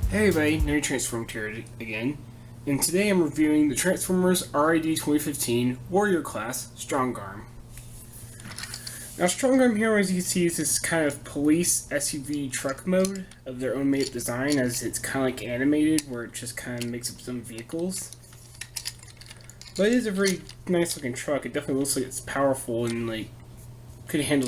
Hey everybody, Nerd Transformed here again, and today I'm reviewing the Transformers RID 2015 Warrior Class Strongarm. Now Strongarm here, as you can see, is this kind of police SUV truck mode of their own made design, as it's kind of like animated, where it just kind of makes up some vehicles. But it is a very nice looking truck. It definitely looks like it's powerful and like could handle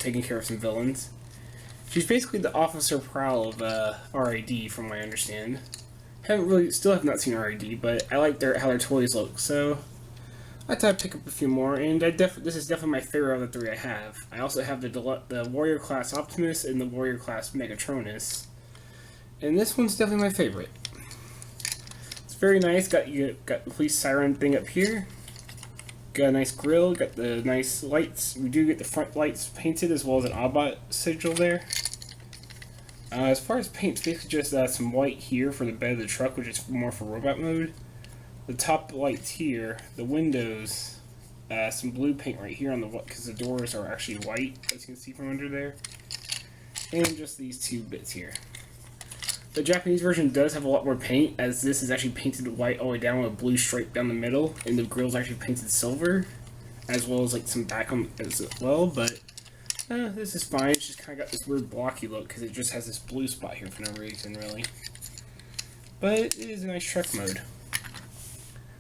taking care of some villains. She's basically the Officer Prowl of RID, from what I understand. Still have not seen RID, but I like how their toys look, so I thought I'd pick up a few more, and this is definitely my favorite of the three I have. I also have the Warrior Class Optimus and the Warrior Class Megatronus, and this one's definitely my favorite. It's very nice. Got the police siren thing up here. Got a nice grill, got the nice lights. We do get the front lights painted as well as an Autobot sigil there. As far as paint, it's basically just some white here for the bed of the truck, which is more for robot mode. The top lights here, the windows, some blue paint right here on the because the doors are actually white, as you can see from under there. And just these two bits here. The Japanese version does have a lot more paint, as this is actually painted white all the way down with a blue stripe down the middle, and the grill's actually painted silver, as well as like some back on as well, but this is fine. It's just kind of got this weird blocky look, because it just has this blue spot here for no reason, really. But it is a nice truck mode.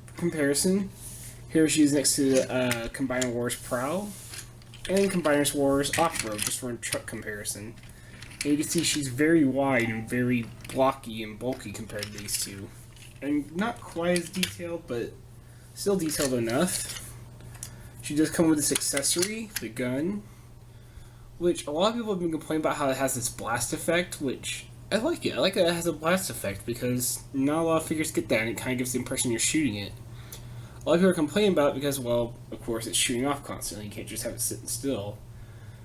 For comparison, here she's next to Combiner Wars Prowl, and Combiner Wars Off-Road, just for a truck comparison. And you can see she's very wide and very blocky and bulky compared to these two. And not quite as detailed, but still detailed enough. She does come with this accessory, the gun, which a lot of people have been complaining about how it has this blast effect, which I like it. I like that it has a blast effect, because not a lot of figures get that, and it kind of gives the impression you're shooting it. A lot of people are complaining about it because, well, of course, it's shooting off constantly. You can't just have it sitting still.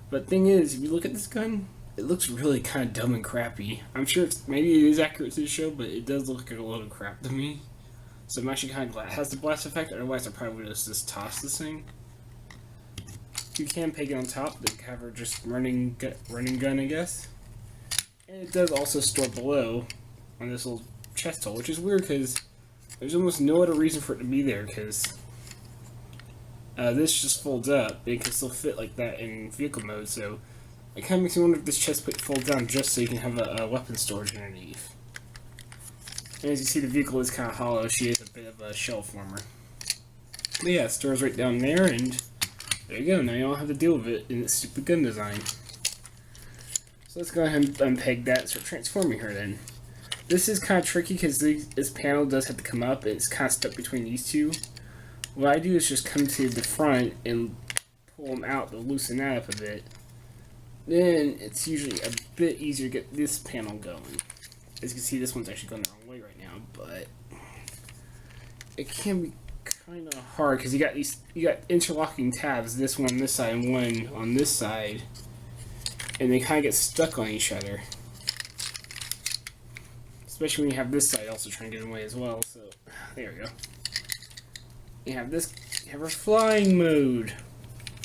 But the thing is, if you look at this gun, it looks really kind of dumb and crappy. I'm sure maybe it is accurate to the show, but it does look like a load of crap to me. So I'm actually kind of glad it has the blast effect, otherwise I probably would have just tossed this thing. You can peg it on top, but have her just running gun, I guess. And it does also store below on this little chest hole, which is weird because there's almost no other reason for it to be there, because this just folds up. It can still fit like that in vehicle mode, so it kind of makes me wonder if this chest plate folds down just so you can have a weapon storage underneath. And as you see, the vehicle is kind of hollow. She is a bit of a shell former. But yeah, it stores right down there, and there you go. Now you don't have to deal with it in its stupid gun design. So let's go ahead and unpeg that and start transforming her then. This is kind of tricky because this panel does have to come up, and it's kind of stuck between these two. What I do is just come to the front and pull them out to loosen that up a bit. Then it's usually a bit easier to get this panel going. As you can see, this one's actually going the wrong way right now, but it can be kind of hard because you got interlocking tabs, this one on this side and one on this side, and they kind of get stuck on each other. Especially when you have this side also trying to get in the way as well. So there we go. You have her flying mode.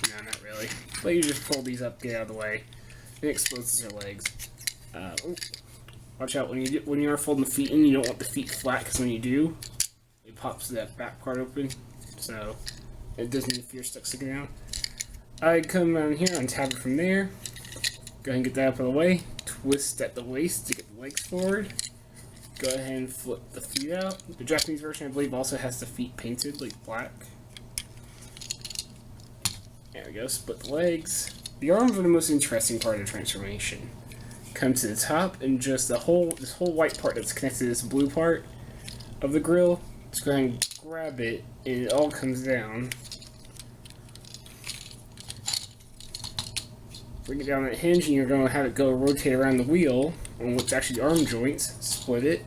No, not really. But you just pull these up, get out of the way. It exposes her legs. Watch out when you are folding the feet in. You don't want the feet flat, because when you do, it pops that back part open. So it doesn't mean if you're stuck sticking out. I come down here, untab it from there. Go ahead and get that up out of the way. Twist at the waist to get the legs forward. Go ahead and flip the feet out. The Japanese version, I believe, also has the feet painted like black. There we go, split the legs. The arms are the most interesting part of the transformation. Come to the top, and just this whole white part that's connected to this blue part of the grill, just go ahead and grab it, and it all comes down. Bring it down that hinge, and you're going to have it go rotate around the wheel, on which actually the arm joints, split it.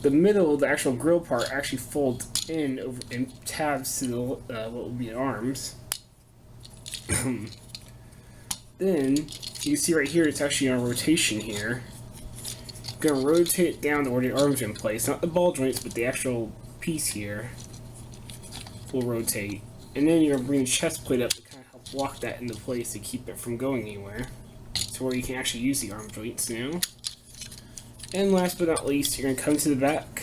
The middle, the actual grill part, actually folds in over and tabs to the what would be the arms. Then you can see right here, it's actually on rotation here. You're gonna rotate it down to where the arms are in place, not the ball joints, but the actual piece here will rotate. And then you're gonna bring the chest plate up to kind of help lock that into place to keep it from going anywhere, to where you can actually use the arm joints now. And last but not least, you're going to come to the back,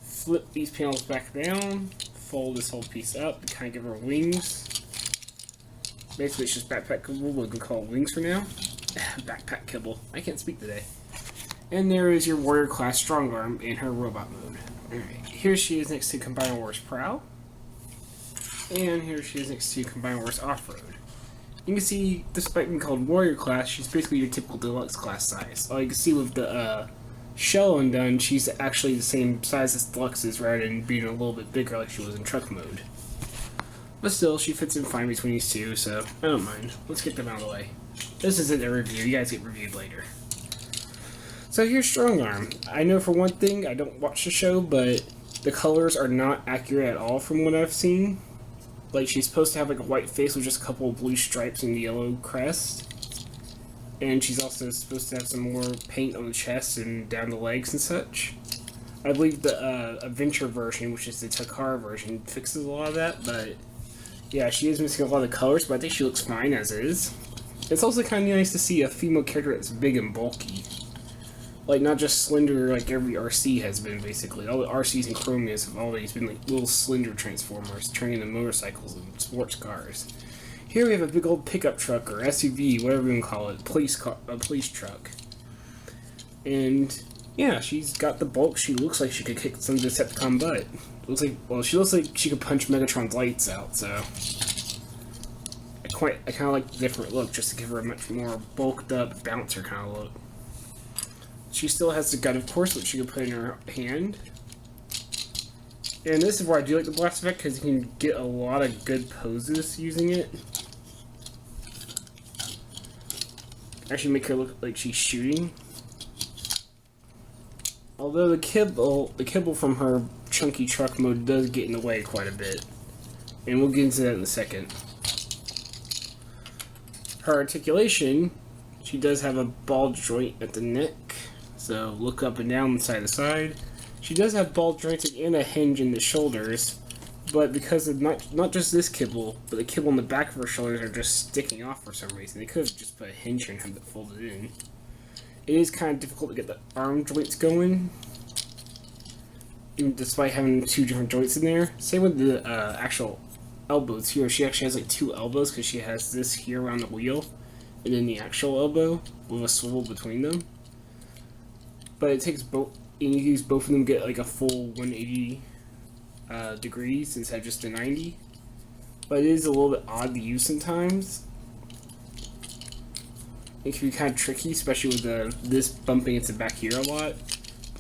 flip these panels back down, fold this whole piece up to kind of give her wings. Basically, it's just backpack kibble, we can call it wings for now. Backpack kibble. I can't speak today. And there is your warrior class Strongarm in her robot mode. Alright, here she is next to Combiner Wars Prowl. And here she is next to Combiner Wars Off-Road. You can see, despite being called warrior class, she's basically your typical deluxe class size. All you can see with the shell undone, she's actually the same size as deluxe is, rather than being a little bit bigger like she was in truck mode. But still, she fits in fine between these two, so I don't mind. Let's get them out of the way. This isn't a review, you guys get reviewed later. So here's Strongarm. I know for one thing, I don't watch the show, but the colors are not accurate at all from what I've seen. Like, she's supposed to have like a white face with just a couple of blue stripes and yellow crest. And she's also supposed to have some more paint on the chest and down the legs and such. I believe the Adventure version, which is the Takara version, fixes a lot of that, but yeah, she is missing a lot of the colors, but I think she looks fine as is. It's also kind of nice to see a female character that's big and bulky. Like, not just slender like every RC has been, basically. All the RCs and Chromias have always been like little slender transformers turning into motorcycles and sports cars. Here we have a big old pickup truck, or SUV, whatever you want to call it, a police truck. And yeah, she's got the bulk. She looks like she could kick some Decepticon butt. She looks like she could punch Megatron's lights out, so I kind of like the different look, just to give her a much more bulked up, bouncer kind of look. She still has the gun, of course, which she can put in her hand. And this is where I do like the blast effect, because you can get a lot of good poses using it. Actually make her look like she's shooting. Although the kibble from her chunky truck mode does get in the way quite a bit. And we'll get into that in a second. Her articulation, she does have a ball joint at the neck. So look up and down, side to side. She does have ball joints and a hinge in the shoulders, but because of not just this kibble, but the kibble on the back of her shoulders are just sticking off for some reason. They could have just put a hinge and had it folded in. It is kind of difficult to get the arm joints going, even despite having two different joints in there. Same with the actual elbows here. She actually has like two elbows because she has this here around the wheel, and then the actual elbow with a swivel between them. But it takes both, and you use both of them to get like a full 180 degrees instead of just a 90. But it is a little bit odd to use sometimes. It can be kind of tricky, especially with this bumping into back here a lot.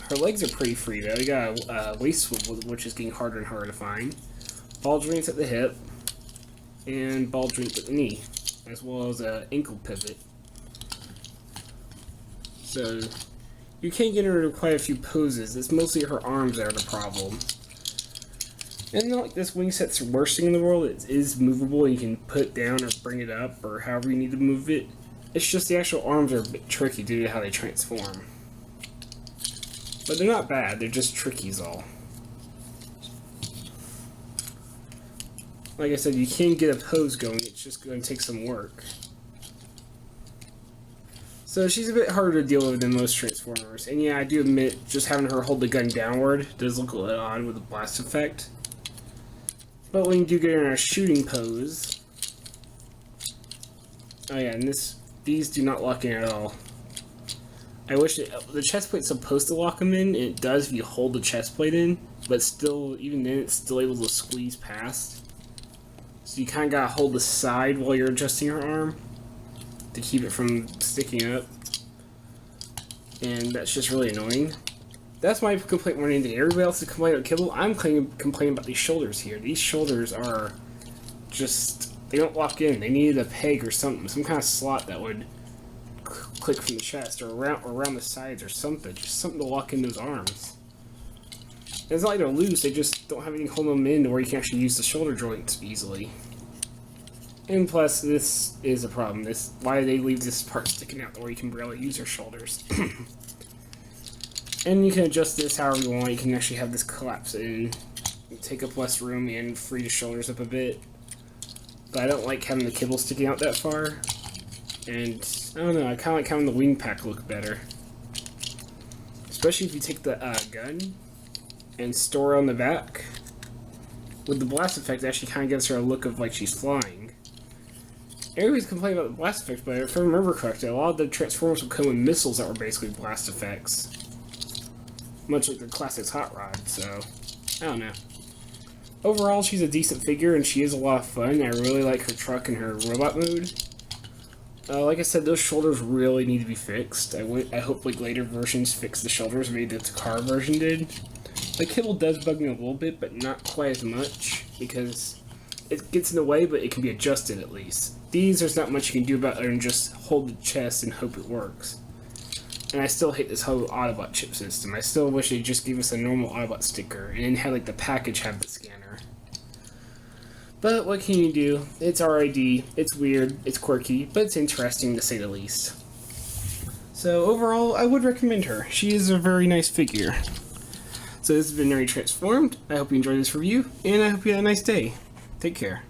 Her legs are pretty free though. You got a waist swivel, which is getting harder and harder to find. Ball joints at the hip, and ball joints at the knee, as well as an ankle pivot. So you can get her into quite a few poses. It's mostly her arms that are the problem. And not like this wing set's the worst thing in the world. It is movable, and you can put it down or bring it up, or however you need to move it. It's just the actual arms are a bit tricky due to how they transform. But they're not bad, they're just tricky is all. Like I said, you can get a pose going, it's just going to take some work. So she's a bit harder to deal with than most Transformers. And yeah, I do admit, just having her hold the gun downward does look a little odd with the blast effect. But when you do get her in a shooting pose... Oh yeah, and these do not lock in at all. I wish the chest plate's supposed to lock them in, and it does if you hold the chest plate in, but still, even then, it's still able to squeeze past. So you kind of gotta hold the side while you're adjusting your arm to keep it from sticking up, and that's just really annoying. That's my complaint more than anything. Everybody else is complaining about kibble. I'm complaining about these shoulders here. These shoulders are just, they don't lock in. They needed a peg or something, some kind of slot that would click from the chest or around the sides or something. Just something to lock in those arms. And it's not like they're loose, they just don't have anything holding them in to where you can actually use the shoulder joints easily. And plus, this is a problem. Why do they leave this part sticking out where you can barely use your shoulders? And you can adjust this however you want. You can actually have this collapse in, take up less room, and free the shoulders up a bit. But I don't like having the kibble sticking out that far. And I don't know, I kind of like having the wing pack look better. especially if you take the gun and store it on the back. With the blast effect, it actually kind of gives her a look of like she's flying. Everybody's complaining about the blast effect, but if I remember correctly, a lot of the Transformers would come with missiles that were basically blast effects. Much like the classics Hot Rod, so I don't know. Overall, she's a decent figure, and she is a lot of fun. I really like her truck and her robot mode. Like I said, those shoulders really need to be fixed. I hope like later versions fix the shoulders, maybe the car version did. The kibble does bug me a little bit, but not quite as much, because it gets in the way, but it can be adjusted at least. These, there's not much you can do about it other than just hold the chest and hope it works. And I still hate this whole Autobot chip system. I still wish they just gave us a normal Autobot sticker, and then had like the package have the scanner. But what can you do? It's RID, it's weird, it's quirky, but it's interesting to say the least. So overall, I would recommend her. She is a very nice figure. So this has been Nerd Transformed. I hope you enjoyed this review, and I hope you had a nice day. Take care.